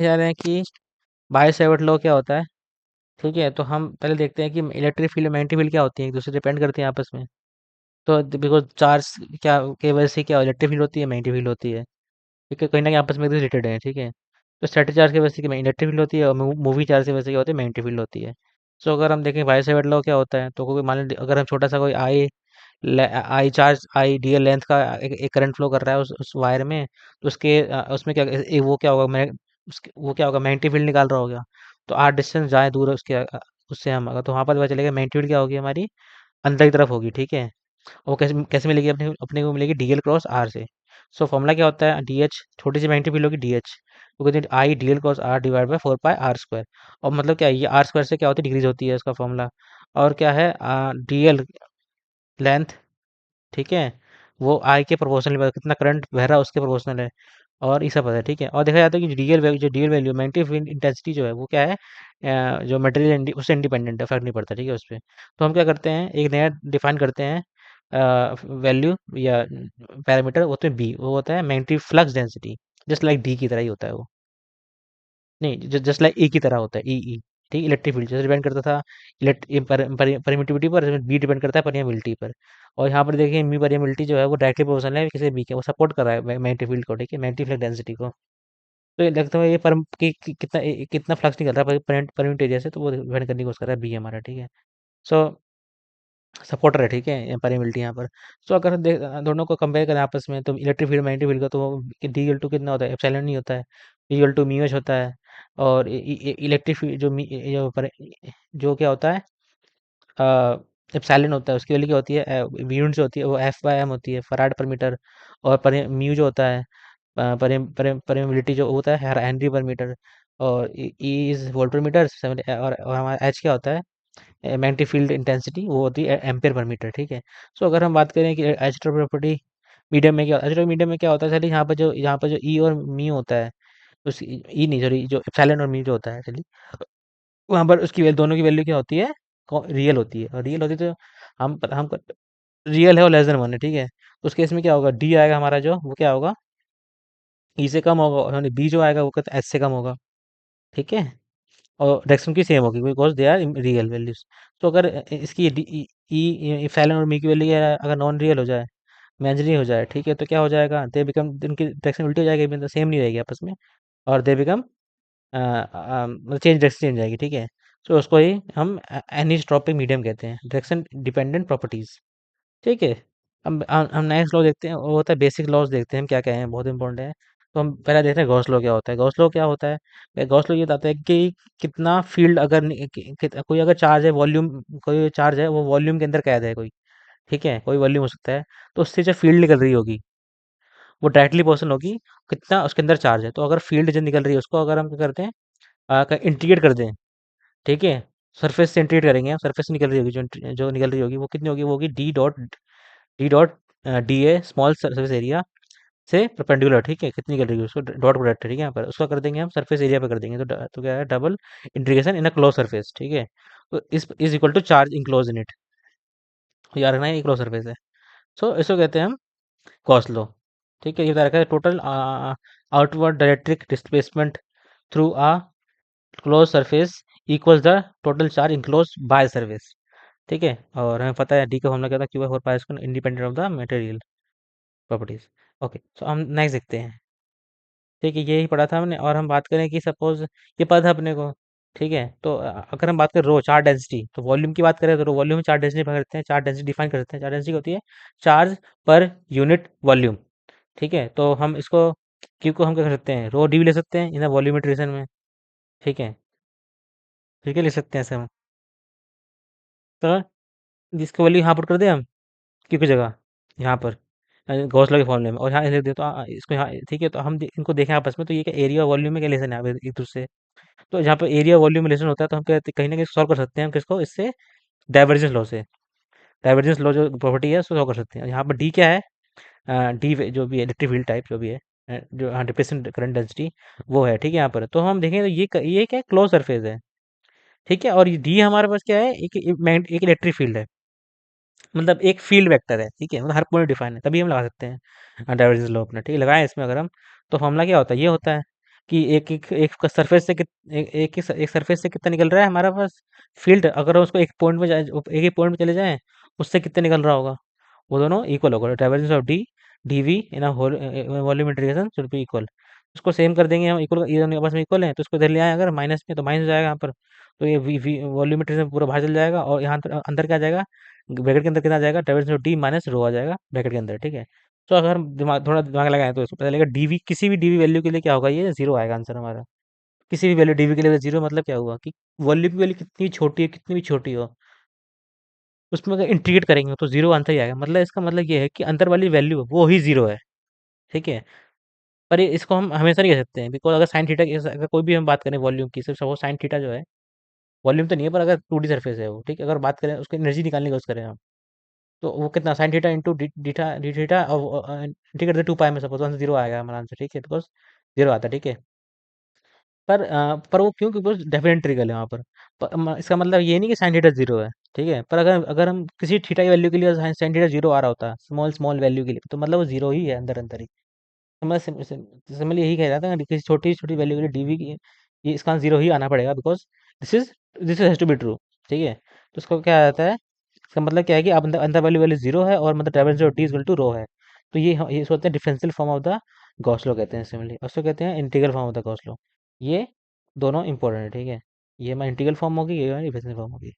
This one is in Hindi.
जा रहे हैं कि बाय सेवर्ट लॉ क्या होता है। ठीक है, तो हम पहले देखते हैं कि इलेक्ट्रिक फील्ड और मैग्नेटिक फील्ड क्या होती है, एक दूसरे डिपेंड करते हैं आपस में। तो बिकॉज चार्ज क्या के वजह से क्या इलेक्ट्रिक फील्ड होती है, मैग्नेटिक फील्ड होती है। ठीक है, कहीं ना कहीं आपस में रिलेटेड है। ठीक है, तो स्टैटिक चार्ज की वजह से इलेक्ट्रिक फील्ड होती है और मूविंग चार्ज की वजह से क्या होती है, मैग्नेटिक फील्ड होती है। सो अगर हम देखें बाय सेवर्ट लॉ क्या होता है, तो कोई मान लीजिए अगर हम छोटा सा कोई आई charge I D L length का एक करंट फ्लो कर रहा है उस वायर में, तो उसमें क्या वो क्या होगा, मैं वो क्या होगा, मैग्नेटिक फील्ड निकाल रहा होगा। तो आर डिस्टेंस जाए दूर है उससे हम अगर, तो वहां पर पता चलेगा मैग्नेटिक फील्ड क्या होगी हमारी, अंदर की तरफ होगी। ठीक है, वो कैसे कैसे मिलेगी, अपने अपने को मिलेगी डीएल क्रॉस आर से। सो फॉर्मूला क्या होता है, डी एच, छोटी सी मैग्नेटिक फील्ड होगी डी एच, वो कहते हैं I D L cross R divide by 4 pi R square. और मतलब क्या है, ये आर स्क्वायर से क्या होती है, डिक्रीज होती है इसका फॉर्मूला। और क्या है, डी एल लेंथ। ठीक है, वो आई के प्रोपोर्शनल, कितना करंट बह रहा है उसके प्रोपोर्शनल है। और ये सब पता है। ठीक है, और देखा जाता है कि डीएल वैल्यू मैग्नेटिक इंटेंसिटी जो है वो क्या है, जो मटेरियल उससे इंडिपेंडेंट है, फर्क नहीं पड़ता। ठीक है, उस पर तो हम क्या करते हैं, एक नया डिफाइन करते हैं वैल्यू या पैरामीटर, वो तो बी, वो होता है magnetic flux density. Just like D की तरह ही होता है वो, नहीं जस्ट लाइक ई की तरह होता है, ई। ठीक, इलेक्ट्रिक फील्ड जैसे डिपेंड करता था परमिटिविटी पर, बी डिपेंड करता है परमियाबिलिटी पर। और यहाँ पर देखिए मी परमियाबिलिटी जो है वो डायरेक्टली प्रोपोर्शनल है किसी बी के, वो सपोर्ट कर रहा है मैग्नेटिक फील्ड को। ठीक है, मैग्नेटिक फ्लक्स डेंसिटी को। तो ये लगता है ये कितना फ्लक्स निकल रहा है परमिट एरिया से, तो वो डिपेंड करने की कोशिश कर रहा है बी हमारा। ठीक है, सो सपोर्टर है। ठीक है, परमिबिलिटी यहाँ पर। सो अगर दोनों को कंपेयर करें आपस में, तो इलेक्ट्रिक फील्ड मैग्नेटिक फील्ड का, तो डी इक्वल टू कितना होता है, एप्सिलॉन नहीं होता है, D equal to mu H होता है। और इलेक्ट्रिक फील्ड जो क्या होता है, एप्सिलॉन होता है, उसकी वैल्यू क्या होती है, यूनिट जो होती है वो एफ बाय एम होती है, फराड पर मीटर। और म्यू जो होता है, परमेबिलिटी जो होता है हेनरी पर मीटर। और ई इज वोल्ट पर मीटर, और हमारा एच क्या होता है, मैग्नेटिक फील्ड इंटेंसिटी, वो होती है एम्पेयर पर मीटर। ठीक है, सो अगर हम बात करें कि एजिटर प्रॉपर्टी मीडियम में क्या होता है, चलिए यहाँ पर जो ई और मी होता है, उस ई नहीं, सॉरी, जो एप्सिलॉन और मी जो होता है, चलिए वहाँ पर उसकी दोनों की वैल्यू क्या होती है, रियल होती है। और रियल होती है तो हम रियल है और लेस देन वन है। ठीक है, तो उस केस में क्या होगा, डी आएगा हमारा जो, वो क्या होगा, ई से कम होगा, और बी जो आएगा वो एच से कम होगा। ठीक है, और डायरेक्शन की सेम होगी because they are real values. तो अगर इसकी ई फैलन और मी की वैल्यू अगर नॉन रियल हो जाए, इमेजिनरी हो जाए, ठीक है, तो क्या हो जाएगा, दे बिकम, उनकी डायरेक्शन उल्टी हो जाएगी, मतलब सेम नहीं रहेगी आपस में। और दे बिकम मतलब चेंज, डायरेक्शन चेंज जाएगी। ठीक है, तो उसको ही हम एनिसोट्रॉपिक मीडियम कहते हैं, डायरेक्शन डिपेंडेंट प्रॉपर्टीज। ठीक है, हम नेक्स्ट लॉ देखते हैं, वो होता है बेसिक लॉज, देखते हैं हम क्या क्या है, बहुत इंपॉर्टेंट है। तो हम पहले देखते हैं गॉस लॉ क्या होता है। गॉस लॉ क्या होता है, गॉस लॉ ये बताता है कि कितना फील्ड अगर कोई अगर चार्ज है, वॉल्यूम, कोई चार्ज है वो वॉल्यूम के अंदर कैद है कोई। ठीक है, कोई वॉल्यूम हो सकता है, तो उससे जो फील्ड निकल रही होगी वो डायरेक्टली पोर्सन होगी कितना उसके अंदर चार्ज है। तो अगर फील्ड जो निकल रही है उसको अगर हम क्या करते हैं, इंटीग्रेट कर दें। ठीक है, सरफेस से इंटीग्रेट करेंगे हम, सरफेस से निकल रही होगी जो निकल रही होगी वो कितनी होगी, वो होगी D dot D A small surface area से परपेंडिकुलर। ठीक है, कितनी कर रही है उसको डॉट प्रोडक्ट है। ठीक है, यहाँ पर उसका कर देंगे हम सरफेस एरिया पे कर देंगे, तो क्या है, double integration in a close surface. ठीक है, तो इस is equal to charge enclose in it, याद रखना ये क्लोज सरफेस है। सो इसको कहते हैं हम गॉस लॉ। ठीक है, ये बता रखा है, total outward डायरेक्ट्रिक displacement through a close surface equals the total charge enclose by surface. ठीक है, और हमें पता है डी का फॉर्मूला क्या था, Q by four pi square, independent of the material properties. Okay, so हम नेक्स्ट देखते हैं। ठीक है, यही पढ़ा था हमने। और हम बात करें कि सपोज ये पता था अपने को। ठीक है, तो अगर हम बात करें रो चार्ज डेंसिटी, तो वॉल्यूम की बात करें तो वॉल्यूम में चार्ज डेंसिटी करते हैं, चार्ज डेंसिटी डिफाइन करते हैं। चार्ज डेंसिटी होती है चार्ज पर यूनिट वॉल्यूम। ठीक है, तो हम इसको क्यू को हम क्या कर सकते हैं, रो डी भी ले सकते हैं इन वॉल्यूमेट्रेशन में। ठीक है, ठीक है, ले सकते हैं ऐसे हम। तो जिसको वैल्यू यहाँ पुट कर दें हम, क्यू की जगह यहाँ पर गॉस लॉ के फॉर्मूले में, और यहाँ लिख दे तो इसको यहाँ। ठीक है, तो हम इनको देखें आपस में, तो ये क्या एरिया वॉल्यूम में क्या रिलेशन है एक दूसरे से। तो जहाँ पे एरिया वॉल्यूम रिलेशन होता है, तो हम कहते कहीं ना कहीं सॉल्व कर सकते हैं हम किसको, इससे डाइवर्जेंस लॉ से। डाइवर्जेंस लॉ जो प्रॉपर्टी है उसको सॉल्व कर सकते हैं। यहाँ पर डी क्या है, डी जो भी है इलेक्ट्रिक फील्ड टाइप जो भी है, जो हाँ डिप्लेसमेंट करंट डेंसिटी वो है। ठीक है, यहाँ पर तो हम देखें तो ये क्या क्लोज सरफेस है। ठीक है, और ये डी हमारे पास क्या है, एक इलेक्ट्रिक फील्ड है, मतलब एक फील्ड वेक्टर है। ठीक है, मतलब हर पॉइंट डिफाइन है, तभी हम लगा सकते हैं डाइवर्जेंस लॉ अपना। ठीक है, लगाएं इसमें अगर हम, तो फॉर्मूला क्या होता है, ये होता है कि एक सरफेस से एक सरफेस से कितना निकल रहा है हमारा पास फील्ड, अगर हम उसको एक पॉइंट में जाए, एक ही पॉइंट में चले जाएं, उससे कितना निकल रहा होगा, वो दोनों इक्वल होगा। Divergence of D D V in whole volume integration should be equal. उसको सेम कर देंगे हम, इक्वल, ये दोनों आपस में इक्वल हैं, तो इसको इधर ले आए अगर माइनस में, तो माइनस हो जाएगा यहाँ पर। तो ये वी वी वॉल्यूम इंटीग्रेशन पूरा बाहर चल जाएगा, और यहाँ अंदर अंदर क्या आ जाएगा, ब्रैकेट के अंदर कितना आ जाएगा, divergence of D minus rho आ जाएगा ब्रैकेट के अंदर, ठीक है। तो अगर हम दिमाग लगाएं तो इसको पता चलेगा डीवी, किसी भी डीवी वैल्यू के लिए क्या होगा, ये जीरो आएगा आंसर हमारा। किसी भी वैल्यू डीवी के लिए जीरो, मतलब क्या हुआ कि वॉल्यूम की वैल्यू कितनी छोटी है, कितनी भी छोटी हो, उसमें अगर इंटीग्रेट करेंगे तो जीरो आंसर ही आएगा। मतलब इसका मतलब ये है कि अंदर वाली वैल्यू वो ही जीरो है, ठीक है। पर ये इसको हम हमेशा नहीं कह सकते हैं, बिकॉज अगर साइन थीटा की, अगर कोई भी हम बात करें वॉल्यूम की, सिर्फ सपोज साइन थीटा जो है, वॉल्यूम तो नहीं है, पर अगर 2D सरफेस है वो, ठीक है, अगर बात करें उसकी एनर्जी निकालने की कोशिश करें हम, तो वो कितना sine theta into D theta, और इंटीग्रेट 2 पाई में सपोज 1 से 0 आएगा हमारा आंसर, ठीक है, बिकॉज जीरो आता है, ठीक है। पर वो क्यों, क्योंकि डेफिनेट इंटीग्रल है वहाँ पर। इसका मतलब ये नहीं कि साइन थीटा जीरो है, ठीक है। पर अगर अगर हम किसी थीटा की वैल्यू के लिए साइन थीटा जीरो आ रहा होता, स्मॉल स्मॉल वैल्यू के लिए, तो मतलब वो जीरो ही है अंदर अंदर ही। तो मैं सिंपल यही कह रहा था कि किसी छोटी छोटी वैल्यू के लिए डीवी की, ये इसका जीरो ही आना पड़ेगा, because this is this has to be true, ठीक है। तो उसको क्या आता है, इसका मतलब क्या है कि अब अंदर अंदर वाली वैल्यू जीरो है, और मतलब divergence of D is equal to rho है। तो ये सोचते हैं differential form of the Gauss law कहते हैं सिमिलरली, उसको कहते हैं integral form of the Gauss law. ये दोनों इंपॉर्टेंट है, ठीक है। ये हमारी इंटीग्रल फॉर्म होगी, ये हमारी डिफरेंशियल फॉर्म होगी।